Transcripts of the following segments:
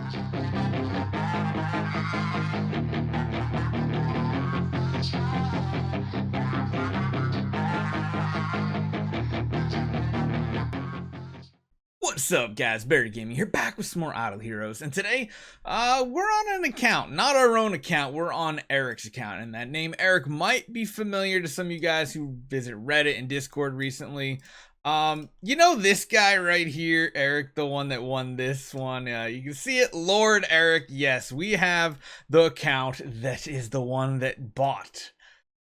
What's up, guys? Barry Gaming here, back with some more Idle Heroes, and today, we're on an account, not our own account, we're on Eric's account, and that name Eric might be familiar to some of you guys who visit Reddit and Discord recently. You know this guy right here, Eric, the one that won this one, you can see it, Lord Eric. Yes, we have the account that is the one that bought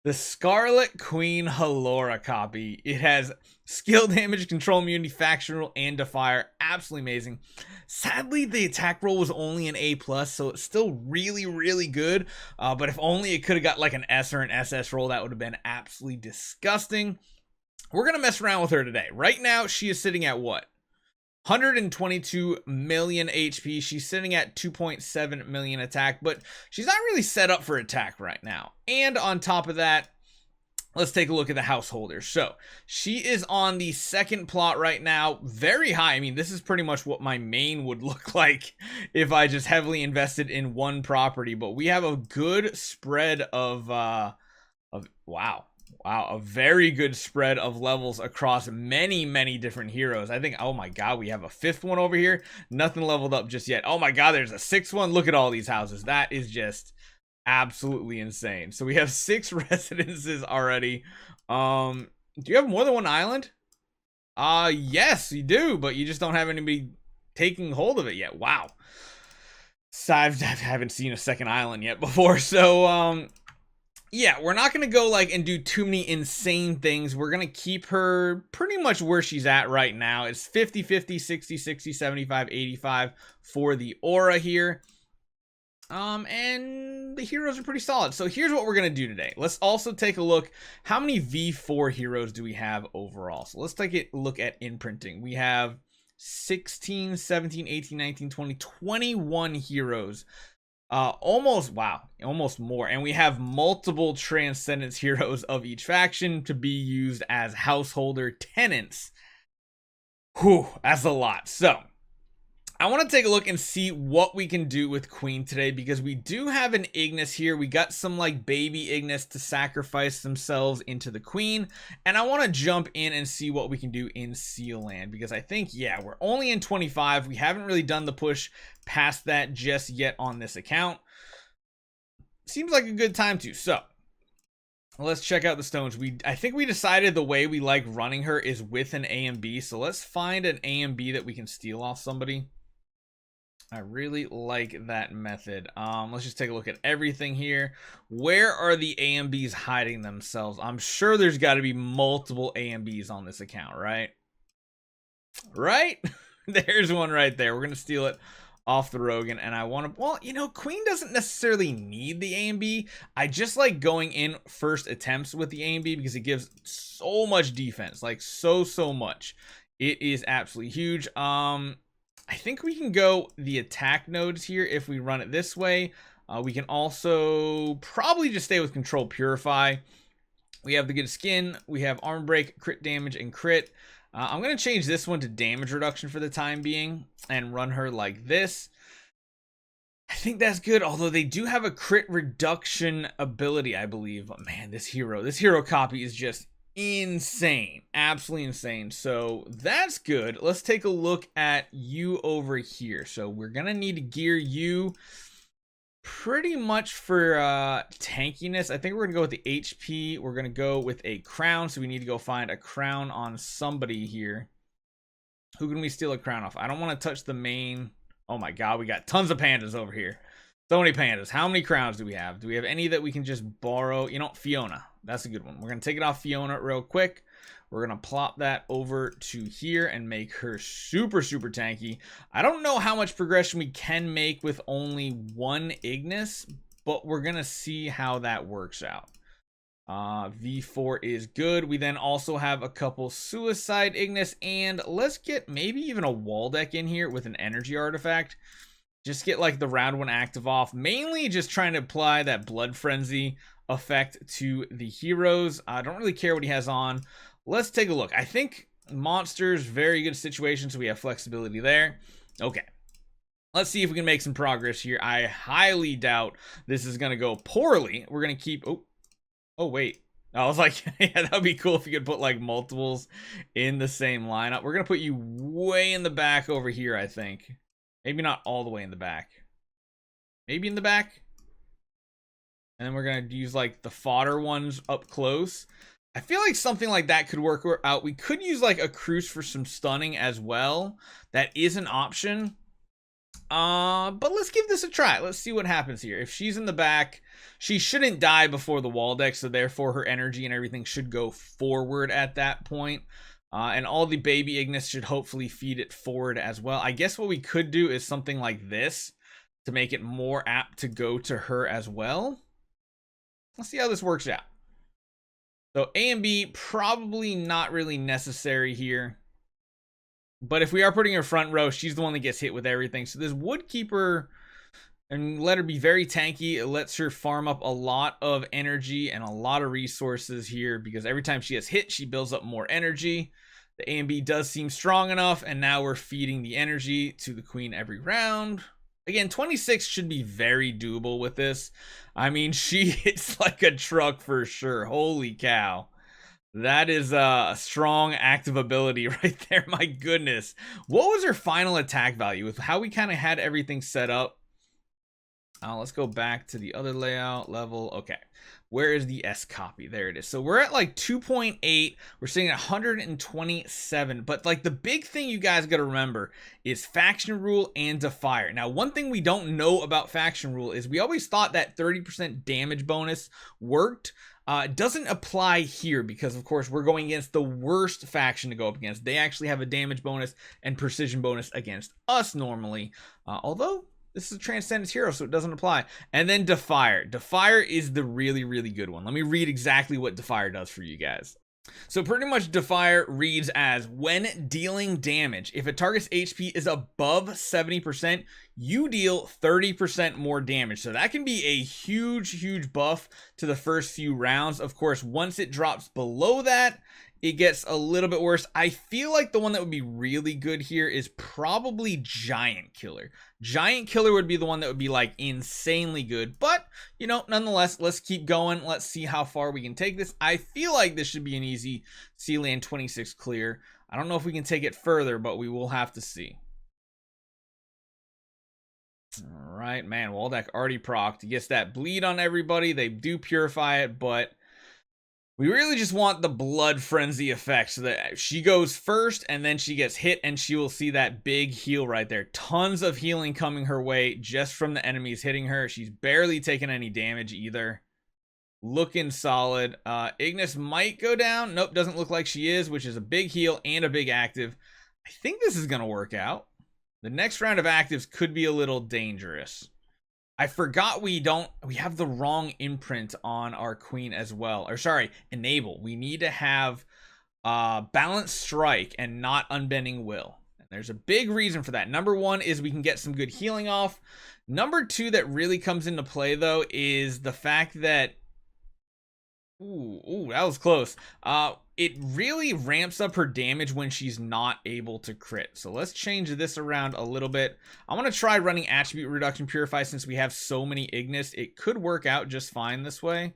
the Scarlet Queen Halora copy. It has skill damage, control immunity, faction rule, and Defier. Absolutely amazing. Sadly, the attack roll was only an A+, so it's still really, really good. But if only it could have got like an S or an SS roll, that would have been absolutely disgusting. We're going to mess around with her today. Right now, she is sitting at what? 122 million HP. She's sitting at 2.7 million attack, but she's not really set up for attack right now. And on top of that, let's take a look at the householder. So she is on the second plot right now, very high. I mean, this is pretty much what my main would look like if I just heavily invested in one property, but we have a good spread of wow, a very good spread of levels across many different heroes. I think, oh my god, we have a fifth one over here. Nothing leveled up just yet. Oh my god, there's a sixth one. Look at all these houses. That is just absolutely insane. So we have 6 residences already. Do you have more than one island? Yes, you do, but you just don't have anybody taking hold of it yet. Wow. So I haven't seen a second island yet before, so yeah, we're not going to go like and do too many insane things. We're going to keep her pretty much where she's at right now. It's 50, 50, 60, 60, 75, 85 for the aura here. And the heroes are pretty solid. So here's what we're going to do today. Let's also take a look. How many V4 heroes do we have overall? So let's take a look at imprinting. We have 16, 17, 18, 19, 20, 21 heroes. Almost more, and we have multiple transcendence heroes of each faction to be used as householder tenants. Whew, that's a lot. So I want to take a look and see what we can do with Queen today, because we do have an Ignis here. We got some like baby Ignis to sacrifice themselves into the Queen, and I want to jump in and see what we can do in Seal Land, because I think, yeah, we're only in 25. We haven't really done the push past that just yet on this account. Seems like a good time to. So let's check out the stones. I think we decided the way we like running her is with an A and B. So let's find an A and B that we can steal off somebody. I really like that method. Let's just take a look at everything here. Where are the A and Bs hiding themselves? I'm sure there's got to be multiple A and Bs on this account, right? Right? There's one right there. We're going to steal it off the Rogan, and I want to, well, you know, Queen doesn't necessarily need the A and B. I just like going in first attempts with the A and B because it gives so much defense, like so much. It is absolutely huge. I think we can go the attack nodes here if we run it this way. We can also probably just stay with Control Purify. We have the good skin. We have armor break, crit damage, and crit. I'm going to change this one to damage reduction for the time being and run her like this. I think that's good, although they do have a crit reduction ability, I believe. But man, this hero copy is just insane, absolutely insane. So that's good. Let's take a look at you over here. So we're gonna need to gear you pretty much for tankiness. I think we're gonna go with the HP. We're gonna go with a crown, so we need to go find a crown on somebody here. Who can we steal a crown off? I don't want to touch the main. Oh my god, we got tons of pandas over here. So many pandas. How many crowns do we have? Do we have any that we can just borrow? You know, Fiona. That's a good one. We're going to take it off Fiona real quick. We're going to plop that over to here and make her super tanky. I don't know how much progression we can make with only one Ignis, but we're going to see how that works out. V4 is good. We then also have a couple Suicide Ignis, and let's get maybe even a Waldeck in here with an energy artifact. Just get like the round 1 active off, mainly just trying to apply that blood frenzy effect to the heroes. I don't really care what he has on. Let's take a look. I think monsters, very good situation, so we have flexibility there. Okay, Let's see if we can make some progress here. I highly doubt this is going to go poorly. We're going to keep... Oh, wait. I was like, yeah, that would be cool if you could put, like, multiples in the same lineup. We're going to put you way in the back over here, I think. Maybe not all the way in the back. Maybe in the back. And then we're going to use, like, the fodder ones up close. I feel like something like that could work out. We could use, like, a Cruise for some stunning as well. That is an option. But let's give this a try. Let's see what happens here. If she's in the back, she shouldn't die before the wall deck, so therefore her energy and everything should go forward at that point. And all the baby Ignis should hopefully feed it forward as well. I guess what we could do is something like this to make it more apt to go to her as well. Let's see how this works out. So A and B, probably not really necessary here. But if we are putting her front row, she's the one that gets hit with everything. So this would keep her and let her be very tanky. It lets her farm up a lot of energy and a lot of resources here, because every time she gets hit, she builds up more energy. The A and B does seem strong enough, and now we're feeding the energy to the queen every round. Again, 26 should be very doable with this. I mean, she hits like a truck for sure. Holy cow. That is a strong active ability right there. My goodness. What was her final attack value with how we kind of had everything set up? Let's go back to the other layout level. Okay. Where is the S copy? There it is. So we're at like 2.8. We're sitting at 127. But like the big thing you guys got to remember is faction rule and Defier. Now, one thing we don't know about faction rule is we always thought that 30% damage bonus worked. Doesn't apply here because, of course, we're going against the worst faction to go up against. They actually have a damage bonus and precision bonus against us normally. Although, this is a Transcendence hero, so it doesn't apply. And then Defier. Defier is the really, really good one. Let me read exactly what Defier does for you guys. So pretty much Defier reads as, when dealing damage, if a target's HP is above 70%, you deal 30% more damage. So that can be a huge, huge buff to the first few rounds. Of course, once it drops below that, it gets a little bit worse. I feel like the one that would be really good here is probably Giant Killer. Giant Killer would be the one that would be like insanely good. But, you know, nonetheless, let's keep going. Let's see how far we can take this. I feel like this should be an easy Sealand 26 clear. I don't know if we can take it further, but we will have to see. All right, man, wall deck already procced. Gets that bleed on everybody. They do purify it, but we really just want the blood frenzy effect so that she goes first and then she gets hit and she will see that big heal right there. Tons of healing coming her way just from the enemies hitting her. She's barely taking any damage either. Looking solid. Ignis might go down. Nope, doesn't look like she is, which is a big heal and a big active. I think this is going to work out. The next round of actives could be a little dangerous. I forgot we have the wrong imprint on our queen as well. Or sorry, enable. We need to have balanced strike and not unbending will. And there's a big reason for that. Number one is we can get some good healing off. Number two that really comes into play though is the fact that ooh, that was close. It really ramps up her damage when she's not able to crit. So let's change this around a little bit. I want to try running attribute reduction purify since we have so many Ignis. It could work out just fine this way.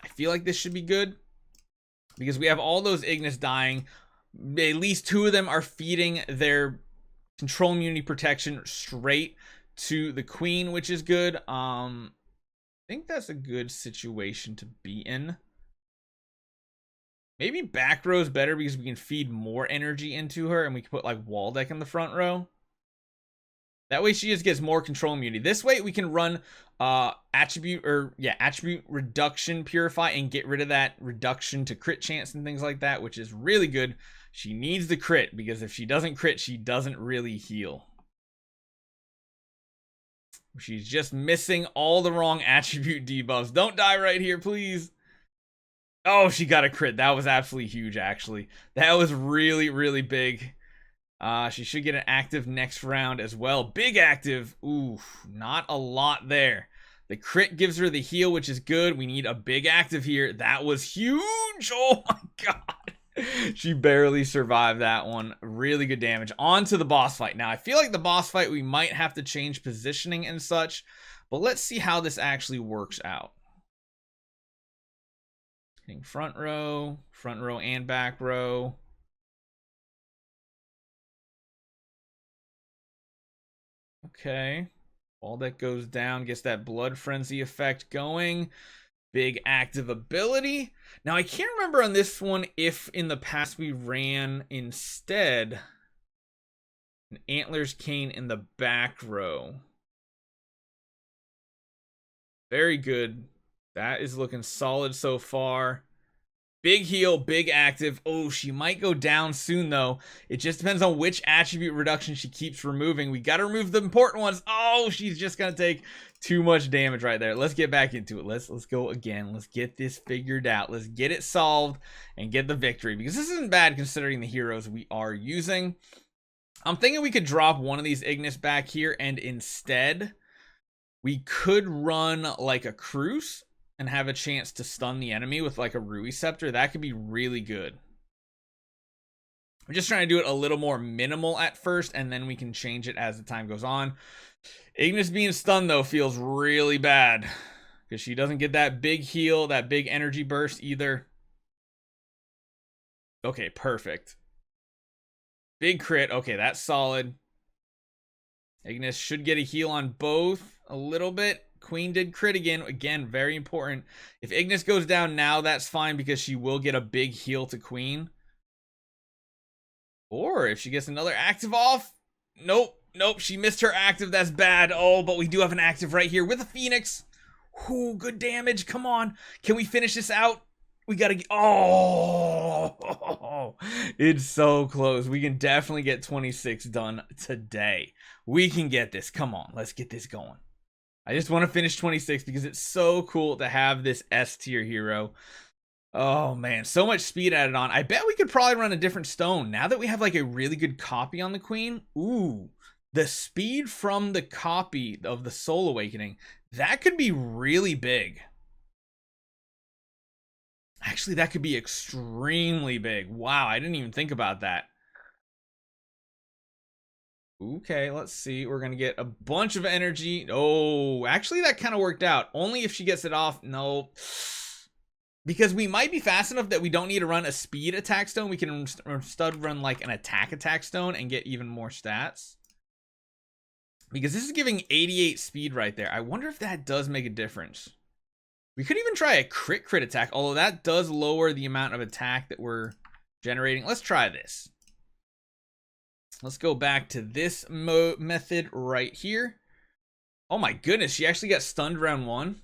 I feel like this should be good because we have all those Ignis dying. At least two of them are feeding their control immunity protection straight to the queen, which is good. I think that's a good situation to be in. Maybe back row is better because we can feed more energy into her and we can put like wall deck in the front row. That way she just gets more control immunity. This way we can run attribute reduction purify and get rid of that reduction to crit chance and things like that, which is really good. She needs the crit because if she doesn't crit, she doesn't really heal. She's just missing all the wrong attribute debuffs. Don't die right here, please. Oh, she got a crit. That was absolutely huge, actually. That was really, really big. She should get an active next round as well. Big active. Ooh, not a lot there. The crit gives her the heal, which is good. We need a big active here. That was huge. Oh, my God. She barely survived that one. Really good damage. On to the boss fight. Now, I feel like the boss fight, we might have to change positioning and such, but let's see how this actually works out. Hitting front row and back row. Okay. All that goes down, gets that blood frenzy effect going. Big active ability. Now, I can't remember on this one if in the past we ran instead an Antlers Cane in the back row. Very good. That is looking solid so far. Big heal, big active. Oh, she might go down soon, though. It just depends on which attribute reduction she keeps removing. We got to remove the important ones. Oh, she's just going to take too much damage right there. Let's get back into it. Let's go again. Let's get this figured out. Let's get it solved and get the victory, because this isn't bad considering the heroes we are using. I'm thinking we could drop one of these Ignis back here, and instead we could run like a Cruise and have a chance to stun the enemy with like a Rui Scepter. That could be really good. I'm just trying to do it a little more minimal at first, and then we can change it as the time goes on. Ignis being stunned, though, feels really bad, because she doesn't get that big heal, that big energy burst either. Okay, perfect. Big crit. Okay, that's solid. Ignis should get a heal on both a little bit. Queen did crit again. Again, very important. If Ignis goes down now, that's fine, because she will get a big heal to Queen. Or if she gets another active off. Nope. She missed her active. That's bad. Oh, but we do have an active right here with a Phoenix. Ooh, good damage. Come on. Can we finish this out? We gotta get... Oh, it's so close. We can definitely get 26 done today. We can get this. Come on. Let's get this going. I just want to finish 26 because it's so cool to have this S tier hero. Oh man, so much speed added on. I bet we could probably run a different stone now that we have like a really good copy on the Queen. Ooh, the speed from the copy of the Soul Awakening, that could be really big. Actually, that could be extremely big. Wow, I didn't even think about that. Okay, let's see. We're going to get a bunch of energy. Oh, actually, that kind of worked out. Only if she gets it off. No. Because we might be fast enough that we don't need to run a speed attack stone. We can instead run like an attack stone and get even more stats. Because this is giving 88 speed right there. I wonder if that does make a difference. We could even try a crit attack, although that does lower the amount of attack that we're generating. Let's try this. Let's go back to this method right here. Oh my goodness, she actually got stunned round 1.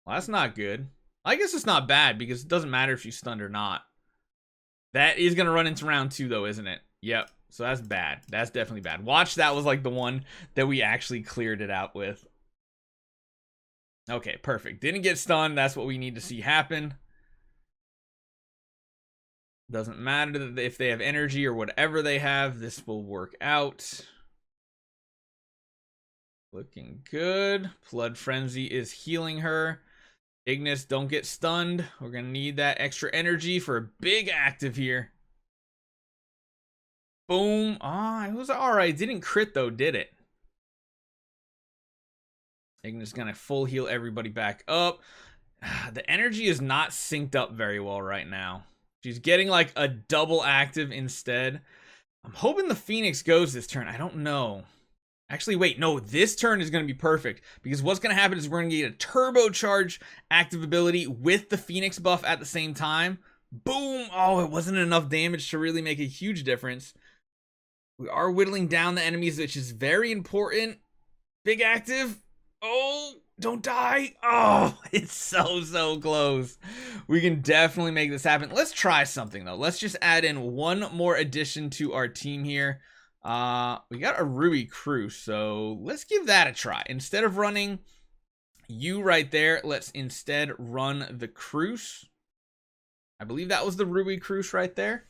Well, that's not good. I guess it's not bad because it doesn't matter if she's stunned or not. That is going to run into round 2 though, isn't it? Yep. So that's bad. That's definitely bad. Watch, that was like the one that we actually cleared it out with. Okay, perfect. Didn't get stunned. That's what we need to see happen. Doesn't matter if they have energy or whatever they have. This will work out. Looking good. Blood Frenzy is healing her. Ignis, don't get stunned. We're going to need that extra energy for a big active here. Boom. Ah, it was alright. Didn't crit though, did it? Ignis going to full heal everybody back up. The energy is not synced up very well right now. She's getting like a double active instead. I'm hoping the Phoenix goes this turn. I don't know. Actually, wait, no, this turn is going to be perfect, because what's going to happen is we're going to get a turbocharge active ability with the Phoenix buff at the same time. Boom. Oh, it wasn't enough damage to really make a huge difference. We are whittling down the enemies, which is very important. Big active. Oh, don't die. Oh, it's so close. We can definitely make this happen. Let's try something though. Let's just add in one more addition to our team here. We got a Rui crew, so let's give that a try. Instead of running you right there, let's instead run the Cruise. I believe that was the Rui Cruise right there.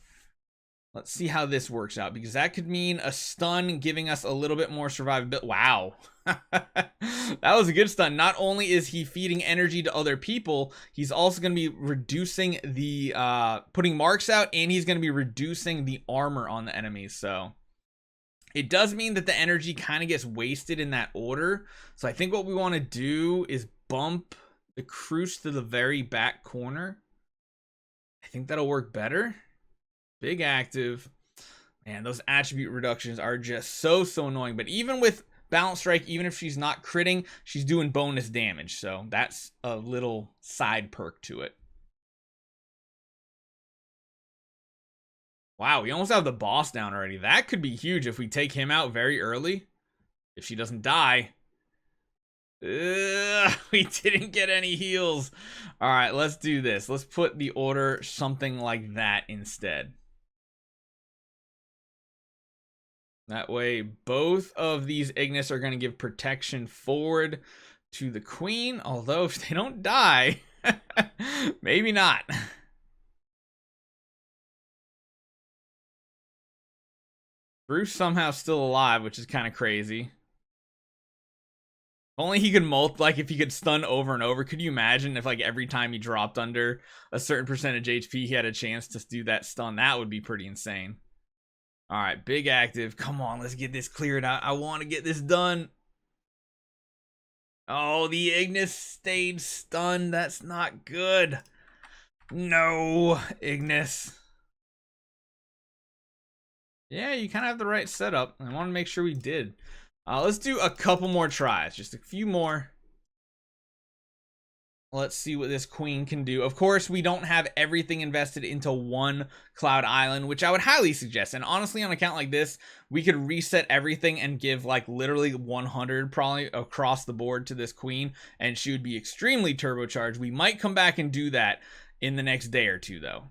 Let's see how this works out, because that could mean a stun giving us a little bit more survivability. Wow. That was a good stun. Not only is he feeding energy to other people, he's also going to be reducing the putting marks out, and he's going to be reducing the armor on the enemies. So it does mean that the energy kind of gets wasted in that order. So I think what we want to do is bump the Cruce to the very back corner. I think that'll work better. Big active. Man, those attribute reductions are just so annoying. But even with Balance Strike, even if she's not critting, she's doing bonus damage. So that's a little side perk to it. Wow, we almost have the boss down already. That could be huge if we take him out very early. If she doesn't die. We didn't get any heals. All right, let's do this. Let's put the order something like that instead. That way, both of these Ignis are going to give protection forward to the Queen. Although, if they don't die, maybe not. Bruce somehow still alive, which is kind of crazy. Only he could like if he could stun over and over. Could you imagine if like every time he dropped under a certain percentage HP, he had a chance to do that stun? That would be pretty insane. All right, big active. Come on, let's get this cleared out. I want to get this done. Oh, the Ignis stayed stunned. That's not good. No, Ignis. Yeah, you kind of have the right setup. I want to make sure we did. Let's do a couple more tries. Just a few more. Let's see what this Queen can do. Of course, we don't have everything invested into one Cloud Island, which I would highly suggest. And honestly, on an account like this, we could reset everything and give like literally 100 probably across the board to this Queen, and she would be extremely turbocharged. We might come back and do that in the next day or two, though.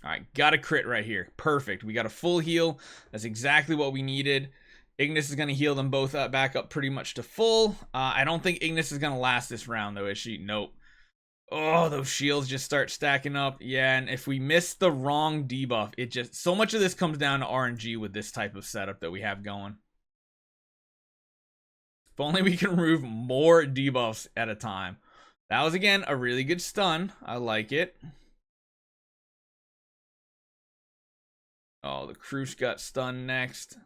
All right, got a crit right here. Perfect. We got a full heal. That's exactly what we needed. Ignis is going to heal them both back up pretty much to full. I don't think Ignis is going to last this round, though, is she? Nope. Oh, those shields just start stacking up. Yeah, and if we miss the wrong debuff, it just... So much of this comes down to RNG with this type of setup that we have going. If only we can remove more debuffs at a time. That was, again, a really good stun. I like it. Oh, the Cruce got stunned next.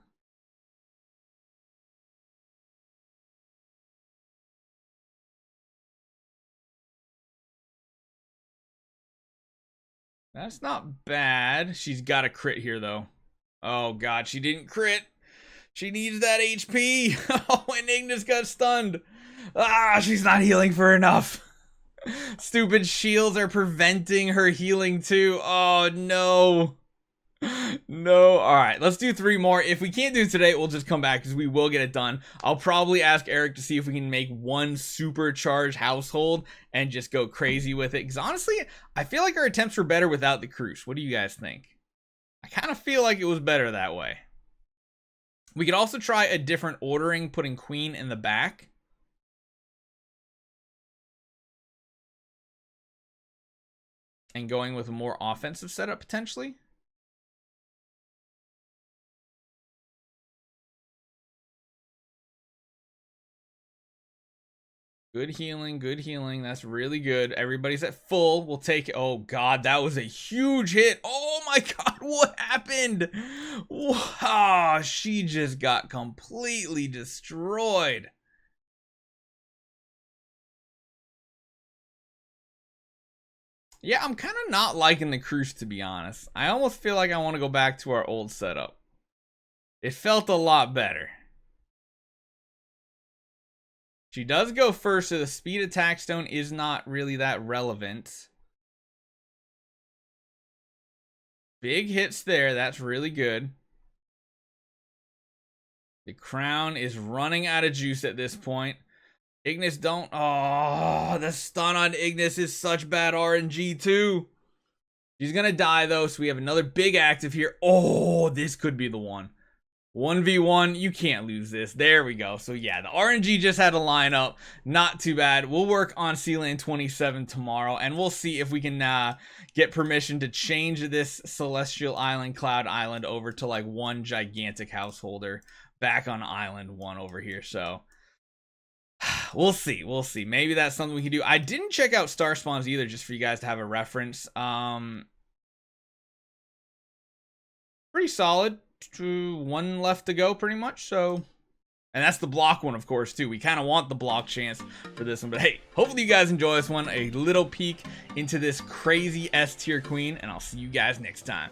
That's not bad. She's got a crit here, though. Oh, God, she didn't crit. She needs that HP. Oh, and Ignis got stunned. Ah, she's not healing for enough. Stupid shields are preventing her healing, too. Oh, no. No. All right, let's do 3 more. If we can't do it today, we'll just come back because we will get it done. I'll probably ask Eric to see if we can make one supercharged household and just go crazy with it. Because honestly, I feel like our attempts were better without the Cruce. What do you guys think? I kind of feel like it was better that way. We could also try a different ordering, putting Queen in the back. And going with a more offensive setup, potentially. Good healing, good healing. That's really good. Everybody's at full. We'll take it. Oh, God, that was a huge hit. Oh, my God, what happened? Wow, she just got completely destroyed. Yeah, I'm kind of not liking the Cruce, to be honest. I almost feel like I want to go back to our old setup. It felt a lot better. She does go first, so the speed attack stone is not really that relevant. Big hits there. That's really good. The crown is running out of juice at this point. Ignis don't... Oh, the stun on Ignis is such bad RNG too. She's going to die though, so we have another big active here. Oh, this could be the one. 1v1, you can't lose this. There we go. So yeah, the RNG just had to line up. Not too bad. We'll work on Sealand 27 tomorrow, and we'll see if we can get permission to change this Celestial Island, Cloud Island over to like one gigantic householder back on Island 1 over here. So we'll see. We'll see. Maybe that's something we can do. I didn't check out star spawns either, just for you guys to have a reference. Pretty solid. One left to go pretty much. So, and that's the block one, of course, too. We kind of want the block chance for this one, but hey, hopefully you guys enjoy this one. A little peek into this crazy S tier queen, and I'll see you guys next time.